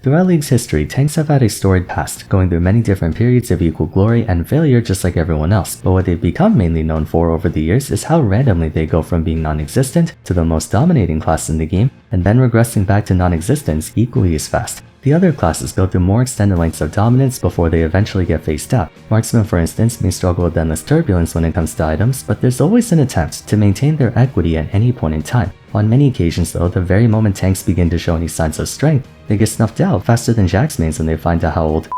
Throughout League's history, tanks have had a storied past, going through many different periods of equal glory and failure just like everyone else, but what they've become mainly known for over the years is how randomly they go from being non-existent to the most dominating class in the game, and then regressing back to non-existence equally as fast. The other classes go through more extended lengths of dominance before they eventually get phased out. Marksmen, for instance, may struggle with endless turbulence when it comes to items, but there's always an attempt to maintain their equity at any point in time. On many occasions though, the very moment tanks begin to show any signs of strength, they get snuffed out faster than Jax mains when they find out how old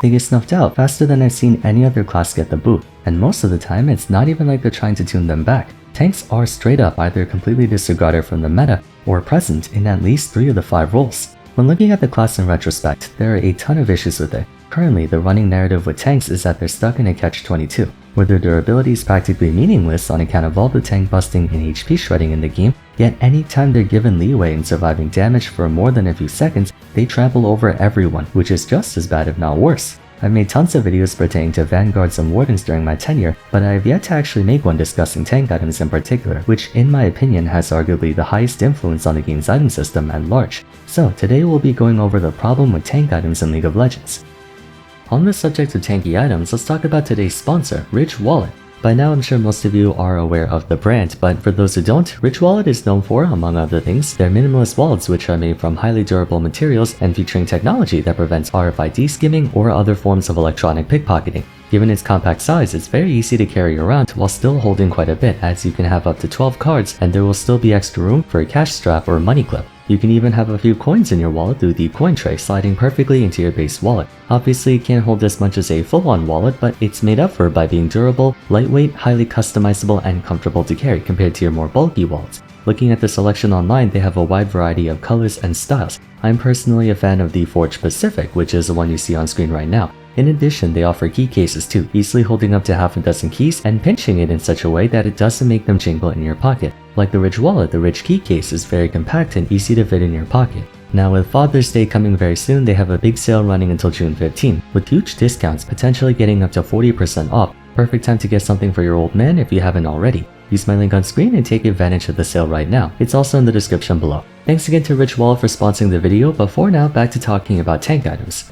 They get snuffed out faster than I've seen any other class get the boot, and most of the time it's not even like they're trying to tune them back. Tanks are straight up either completely disregarded from the meta, or present in at least 3 of the 5 roles. When looking at the class in retrospect, there are a ton of issues with it. Currently, the running narrative with tanks is that they're stuck in a catch-22, where their durability is practically meaningless on account of all the tank busting and HP shredding in the game, yet anytime they're given leeway in surviving damage for more than a few seconds, they trample over everyone, which is just as bad if not worse. I've made tons of videos pertaining to Vanguards and Wardens during my tenure, but I have yet to actually make one discussing tank items in particular, which in my opinion has arguably the highest influence on the game's item system at large. So today we'll be going over the problem with tank items in League of Legends. On the subject of tanky items, let's talk about today's sponsor, Rich Wallet. By now I'm sure most of you are aware of the brand, but for those who don't, Rich Wallet is known for, among other things, their minimalist wallets which are made from highly durable materials and featuring technology that prevents RFID skimming or other forms of electronic pickpocketing. Given its compact size, it's very easy to carry around while still holding quite a bit, as you can have up to 12 cards and there will still be extra room for a cash strap or money clip. You can even have a few coins in your wallet through the coin tray sliding perfectly into your base wallet. Obviously it can't hold as much as a full-on wallet, but it's made up for by being durable, lightweight, highly customizable, and comfortable to carry compared to your more bulky wallets. Looking at the selection online, they have a wide variety of colors and styles. I'm personally a fan of the Forge Pacific, which is the one you see on screen right now. In addition, they offer key cases too, easily holding up to half a dozen keys and pinching it in such a way that it doesn't make them jingle in your pocket. Like the Rich Wallet, the Rich key case is very compact and easy to fit in your pocket. Now with Father's Day coming very soon, they have a big sale running until June 15, with huge discounts potentially getting up to 40% off. Perfect time to get something for your old man if you haven't already. Use my link on screen and take advantage of the sale right now. It's also in the description below. Thanks again to Rich Wallet for sponsoring the video, but for now, back to talking about tank items.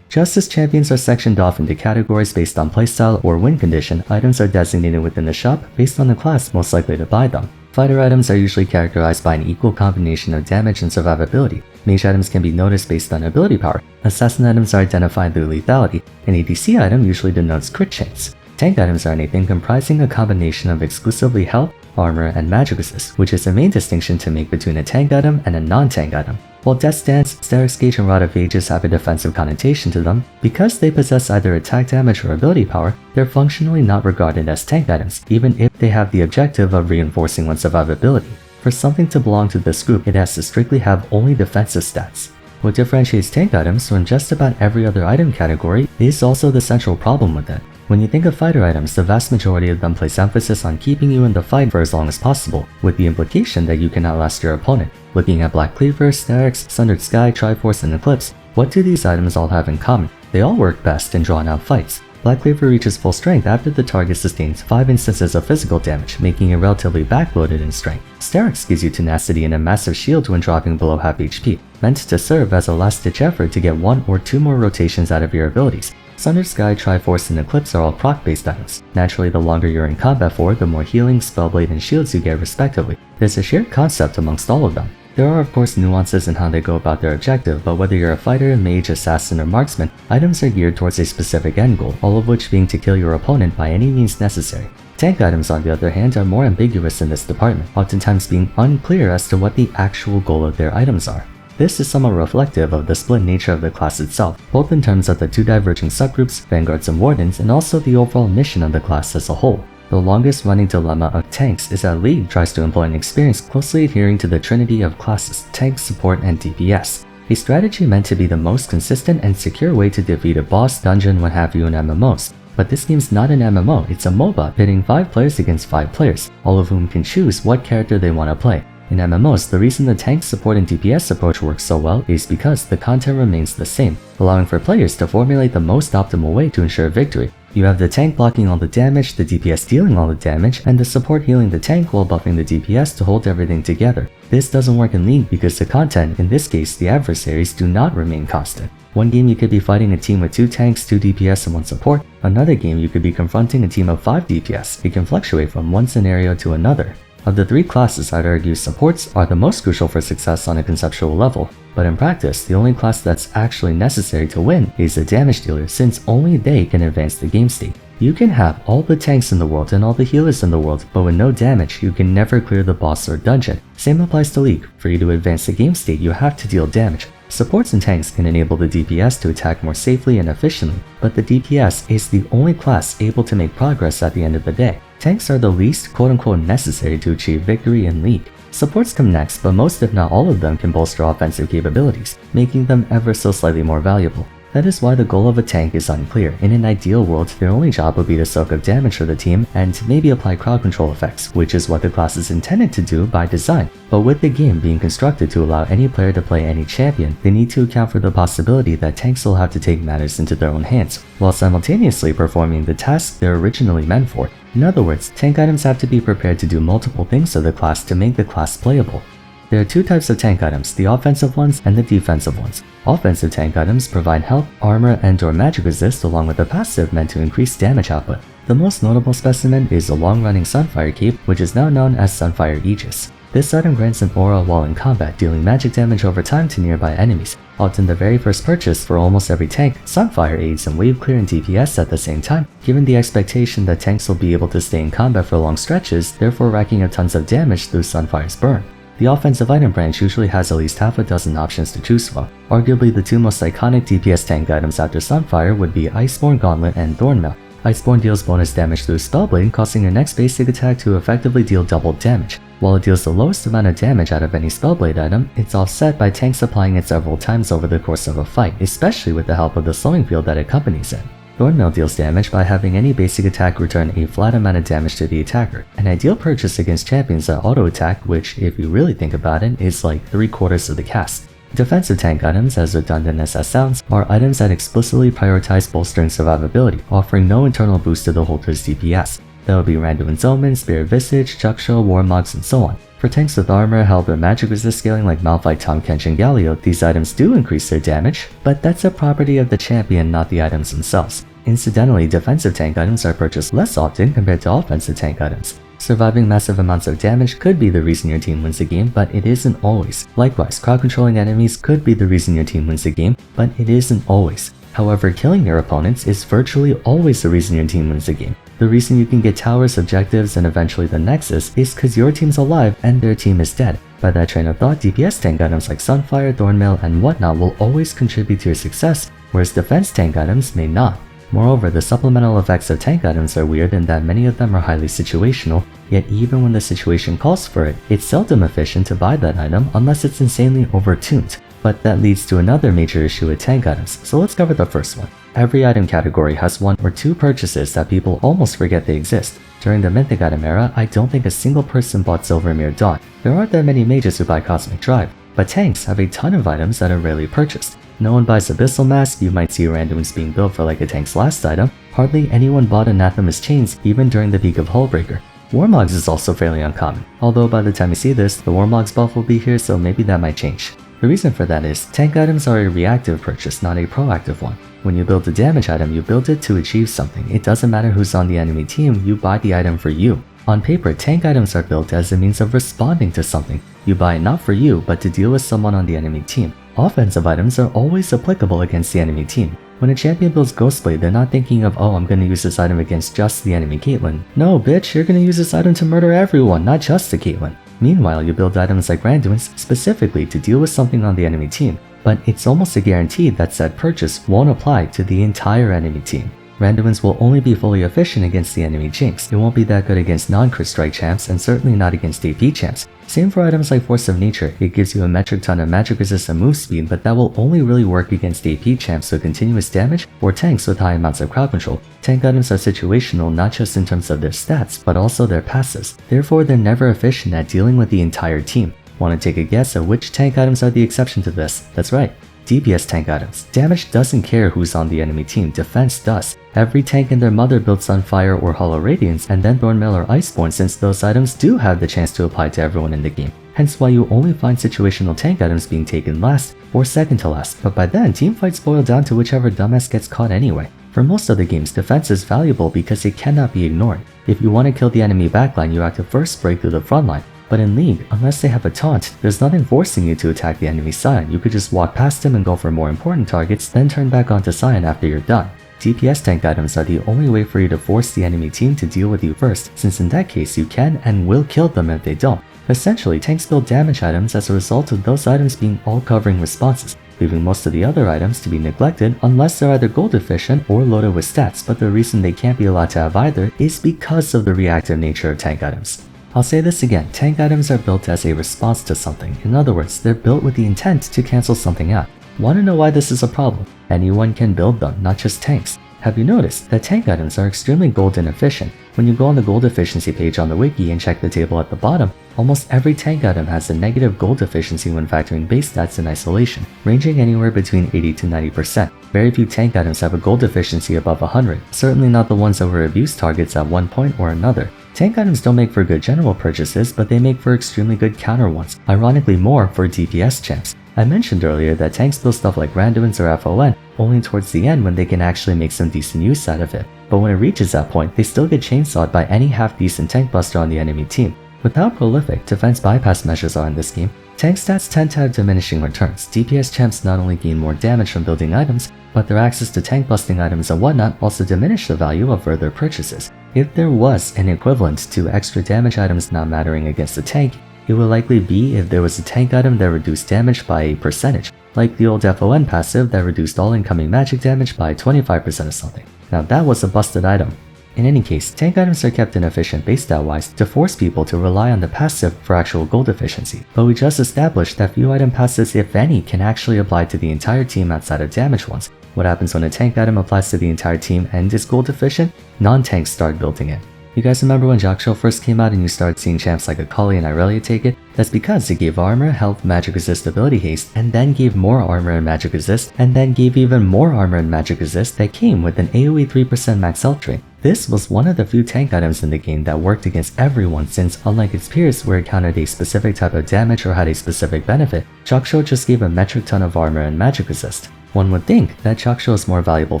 Just as champions are sectioned off into categories based on playstyle or win condition, items are designated within the shop based on the class most likely to buy them. Fighter items are usually characterized by an equal combination of damage and survivability. Mage items can be noticed based on ability power. Assassin items are identified through lethality. An ADC item usually denotes crit chance. Tank items are anything comprising a combination of exclusively health, armor, and magic resist, which is the main distinction to make between a tank item and a non-tank item. While Death's Dance, Steric's Gauge, and Rod of Ages have a defensive connotation to them, because they possess either attack damage or ability power, they're functionally not regarded as tank items, even if they have the objective of reinforcing one's survivability. For something to belong to this group, it has to strictly have only defensive stats. What differentiates tank items from just about every other item category is also the central problem with it. When you think of fighter items, the vast majority of them place emphasis on keeping you in the fight for as long as possible, with the implication that you can outlast your opponent. Looking at Black Cleaver, Sterix, Sundered Sky, Triforce, and Eclipse, what do these items all have in common? They all work best in drawn-out fights. Black Cleaver reaches full strength after the target sustains 5 instances of physical damage, making it relatively backloaded in strength. Sterix gives you tenacity and a massive shield when dropping below half HP, meant to serve as a last-ditch effort to get 1 or 2 more rotations out of your abilities. Sundered Sky, Triforce, and Eclipse are all proc-based items. Naturally, the longer you're in combat for, the more healing, spellblade, and shields you get respectively. There's a shared concept amongst all of them. There are of course nuances in how they go about their objective, but whether you're a fighter, mage, assassin, or marksman, items are geared towards a specific end goal, all of which being to kill your opponent by any means necessary. Tank items, on the other hand, are more ambiguous in this department, oftentimes being unclear as to what the actual goal of their items are. This is somewhat reflective of the split nature of the class itself, both in terms of the 2 diverging subgroups, Vanguards and Wardens, and also the overall mission of the class as a whole. The longest running dilemma of tanks is that League tries to employ an experience closely adhering to the trinity of classes, tank, support, and DPS. A strategy meant to be the most consistent and secure way to defeat a boss, dungeon, what have you in MMOs. But this game's not an MMO, it's a MOBA pitting 5 players against 5 players, all of whom can choose what character they want to play. In MMOs, the reason the tank, support, and DPS approach works so well is because the content remains the same, allowing for players to formulate the most optimal way to ensure victory. You have the tank blocking all the damage, the DPS dealing all the damage, and the support healing the tank while buffing the DPS to hold everything together. This doesn't work in League because the content, in this case the adversaries, do not remain constant. One game you could be fighting a team with 2 tanks, 2 DPS, and 1 support. Another game you could be confronting a team of 5 DPS. It can fluctuate from one scenario to another. Of the 3 classes, I'd argue supports are the most crucial for success on a conceptual level, but in practice, the only class that's actually necessary to win is the damage dealer, since only they can advance the game state. You can have all the tanks in the world and all the healers in the world, but with no damage, you can never clear the boss or dungeon. Same applies to League. For you to advance the game state, you have to deal damage. Supports and tanks can enable the DPS to attack more safely and efficiently, but the DPS is the only class able to make progress at the end of the day. Tanks are the least quote-unquote necessary to achieve victory in League. Supports come next, but most if not all of them can bolster offensive capabilities, making them ever so slightly more valuable. That is why the goal of a tank is unclear. In an ideal world, their only job would be to soak up damage for the team and maybe apply crowd control effects, which is what the class is intended to do by design. But with the game being constructed to allow any player to play any champion, they need to account for the possibility that tanks will have to take matters into their own hands, while simultaneously performing the tasks they're originally meant for. In other words, tank items have to be prepared to do multiple things to the class to make the class playable. There are 2 types of tank items, the offensive ones and the defensive ones. Offensive tank items provide health, armor, and/or magic resist along with a passive meant to increase damage output. The most notable specimen is the long-running Sunfire Cape, which is now known as Sunfire Aegis. This item grants an aura while in combat, dealing magic damage over time to nearby enemies. Often the very first purchase for almost every tank, Sunfire aids in wave clear and DPS at the same time, given the expectation that tanks will be able to stay in combat for long stretches, therefore racking up tons of damage through Sunfire's burn. The offensive item branch usually has at least half a dozen options to choose from. Arguably the 2 most iconic DPS tank items after Sunfire would be Iceborne Gauntlet and Thornmail. Iceborne deals bonus damage through Spellblade, causing your next basic attack to effectively deal double damage. While it deals the lowest amount of damage out of any Spellblade item, it's offset by tanks applying it several times over the course of a fight, especially with the help of the slowing field that accompanies it. Thornmail deals damage by having any basic attack return a flat amount of damage to the attacker, an ideal purchase against champions that auto-attack, which, if you really think about it, is like 3/4 of the cast. Defensive tank items, as redundant as that sounds, are items that explicitly prioritize bolstering survivability, offering no internal boost to the holder's DPS. That would be Randuin's Omen, Spirit Visage, Chuckshaw, Warmogs, and so on. For tanks with armor, health, or magic resist scaling like Malphite, Tahm Kench, and Galio, these items do increase their damage, but that's a property of the champion, not the items themselves. Incidentally, defensive tank items are purchased less often compared to offensive tank items. Surviving massive amounts of damage could be the reason your team wins the game, but it isn't always. Likewise, crowd controlling enemies could be the reason your team wins the game, but it isn't always. However, killing your opponents is virtually always the reason your team wins the game. The reason you can get towers, objectives, and eventually the Nexus is because your team's alive and their team is dead. By that train of thought, DPS tank items like Sunfire, Thornmail, and whatnot will always contribute to your success, whereas defense tank items may not. Moreover, the supplemental effects of tank items are weird in that many of them are highly situational, yet even when the situation calls for it, it's seldom efficient to buy that item unless it's insanely overtuned. But that leads to another major issue with tank items, so let's cover the first one. Every item category has 1 or 2 purchases that people almost forget they exist. During the Mythic item era, I don't think a single person bought Silvermere Dawn. There aren't that many mages who buy Cosmic Drive, but tanks have a ton of items that are rarely purchased. No one buys Abyssal Mask, you might see randoms being built for like a tank's last item. Hardly anyone bought Anathema's Chains even during the peak of Hullbreaker. Warmogs is also fairly uncommon, although by the time you see this, the Warmogs buff will be here, so maybe that might change. The reason for that is, tank items are a reactive purchase, not a proactive one. When you build a damage item, you build it to achieve something. It doesn't matter who's on the enemy team, you buy the item for you. On paper, tank items are built as a means of responding to something. You buy it not for you, but to deal with someone on the enemy team. Offensive items are always applicable against the enemy team. When a champion builds Ghostblade, they're not thinking of, oh, I'm gonna use this item against just the enemy Caitlyn. No, bitch, you're gonna use this item to murder everyone, not just the Caitlyn. Meanwhile, you build items like Randuin's specifically to deal with something on the enemy team, but it's almost a guarantee that said purchase won't apply to the entire enemy team. Randuin's will only be fully efficient against the enemy Jinx. It won't be that good against non-crit strike champs, and certainly not against AP champs. Same for items like Force of Nature. It gives you a metric ton of magic resist and move speed, but that will only really work against AP champs with continuous damage or tanks with high amounts of crowd control. Tank items are situational not just in terms of their stats, but also their passives. Therefore, they're never efficient at dealing with the entire team. Want to take a guess at which tank items are the exception to this? That's right, DPS tank items. Damage doesn't care who's on the enemy team, defense does. Every tank and their mother built Sunfire or Hollow Radiance, and then Thornmail or Iceborne, since those items do have the chance to apply to everyone in the game. Hence why you only find situational tank items being taken last or second to last, but by then teamfights boil down to whichever dumbass gets caught anyway. For most of the games, defense is valuable because it cannot be ignored. If you want to kill the enemy backline, you have to first break through the front line. But in League, unless they have a taunt, there's nothing forcing you to attack the enemy side. You could just walk past him and go for more important targets, then turn back onto Cyan after you're done. DPS tank items are the only way for you to force the enemy team to deal with you first, since in that case you can and will kill them if they don't. Essentially, tanks build damage items as a result of those items being all-covering responses, leaving most of the other items to be neglected unless they're either gold deficient or loaded with stats, but the reason they can't be allowed to have either is because of the reactive nature of tank items. I'll say this again, tank items are built as a response to something. In other words, they're built with the intent to cancel something out. Want to know why this is a problem? Anyone can build them, not just tanks. Have you noticed that tank items are extremely gold inefficient? When you go on the gold efficiency page on the wiki and check the table at the bottom, almost every tank item has a negative gold efficiency when factoring base stats in isolation, ranging anywhere between 80 to 90%. Very few tank items have a gold efficiency above 100, certainly not the ones that were abuse targets at one point or another. Tank items don't make for good general purchases, but they make for extremely good counter ones, ironically more for DPS champs. I mentioned earlier that tanks build stuff like Randuins or FON only towards the end when they can actually make some decent use out of it, but when it reaches that point, they still get chainsawed by any half-decent tank buster on the enemy team. With how prolific defense bypass measures are in this game, tank stats tend to have diminishing returns. DPS champs not only gain more damage from building items, but their access to tank busting items and whatnot also diminish the value of further purchases. If there was an equivalent to extra damage items not mattering against a tank, it would likely be if there was a tank item that reduced damage by a percentage, like the old FON passive that reduced all incoming magic damage by 25% or something. Now that was a busted item. In any case, tank items are kept inefficient base stat wise to force people to rely on the passive for actual gold efficiency, but we just established that few item passives, if any, can actually apply to the entire team outside of damage ones. What happens when a tank item applies to the entire team and is gold efficient? Non-tanks start building it. You guys remember when Jaxo first came out and you started seeing champs like Akali and Irelia take it? That's because it gave armor, health, magic resist, ability haste, and then gave more armor and magic resist, and then gave even more armor and magic resist that came with an AoE 3% max health drain. This was one of the few tank items in the game that worked against everyone, since unlike its peers where it countered a specific type of damage or had a specific benefit, Jaxo just gave a metric ton of armor and magic resist. One would think that Jaxo is more valuable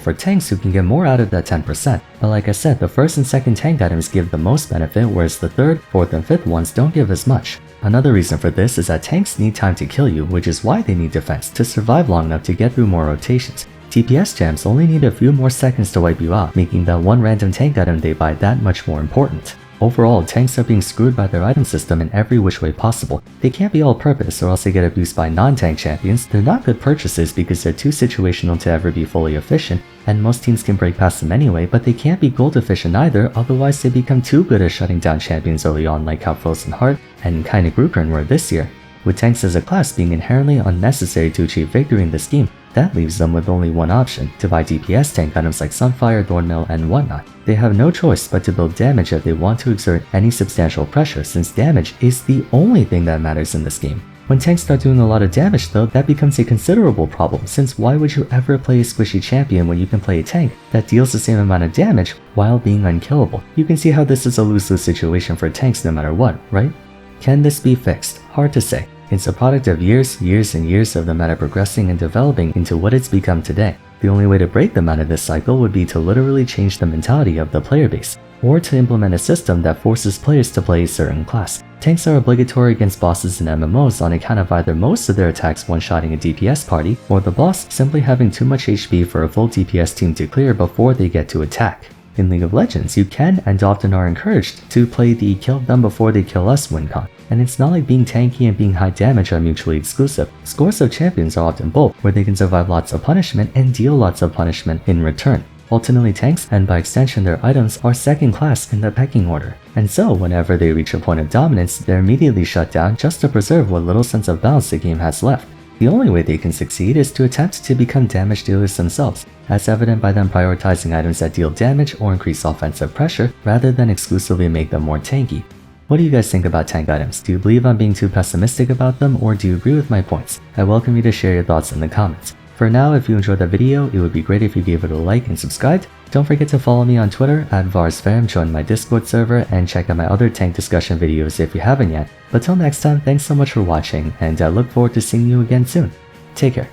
for tanks who can get more out of that 10%, but like I said, the first and second tank items give the most benefit, whereas the third, fourth, and fifth ones don't give as much. Another reason for this is that tanks need time to kill you, which is why they need defense to survive long enough to get through more rotations. TPS champs only need a few more seconds to wipe you out, making that one random tank item they buy that much more important. Overall, tanks are being screwed by their item system in every which way possible. They can't be all-purpose or else they get abused by non-tank champions. They're not good purchases because they're too situational to ever be fully efficient, and most teams can break past them anyway, but they can't be gold efficient either, otherwise they become too good at shutting down champions early on like how Frozen Heart and Kinda Grukern were this year. With tanks as a class being inherently unnecessary to achieve victory in this game, that leaves them with only one option, to buy DPS tank items like Sunfire, Thornmail, and whatnot. They have no choice but to build damage if they want to exert any substantial pressure, since damage is the only thing that matters in this game. When tanks start doing a lot of damage though, that becomes a considerable problem, since why would you ever play a squishy champion when you can play a tank that deals the same amount of damage while being unkillable? You can see how this is a lose-lose situation for tanks no matter what, right? Can this be fixed? Hard to say. It's a product of years and years of the meta progressing and developing into what it's become today. The only way to break them out of this cycle would be to literally change the mentality of the player base, or to implement a system that forces players to play a certain class. Tanks are obligatory against bosses in MMOs on account of either most of their attacks one-shotting a DPS party, or the boss simply having too much HP for a full DPS team to clear before they get to attack. In League of Legends, you can and often are encouraged to play the kill them before they kill us win con, and it's not like being tanky and being high damage are mutually exclusive. Scores of champions are often both, where they can survive lots of punishment and deal lots of punishment in return. Ultimately, tanks, and by extension their items, are second class in the pecking order, and so whenever they reach a point of dominance, they're immediately shut down just to preserve what little sense of balance the game has left. The only way they can succeed is to attempt to become damage dealers themselves, as evident by them prioritizing items that deal damage or increase offensive pressure rather than exclusively make them more tanky. What do you guys think about tank items? Do you believe I'm being too pessimistic about them, or do you agree with my points? I welcome you to share your thoughts in the comments. For now, if you enjoyed the video, it would be great if you gave it a like and subscribed. Don't forget to follow me on Twitter at Vars, join my Discord server, and check out my other tank discussion videos if you haven't yet. But till next time, thanks so much for watching, and I look forward to seeing you again soon. Take care.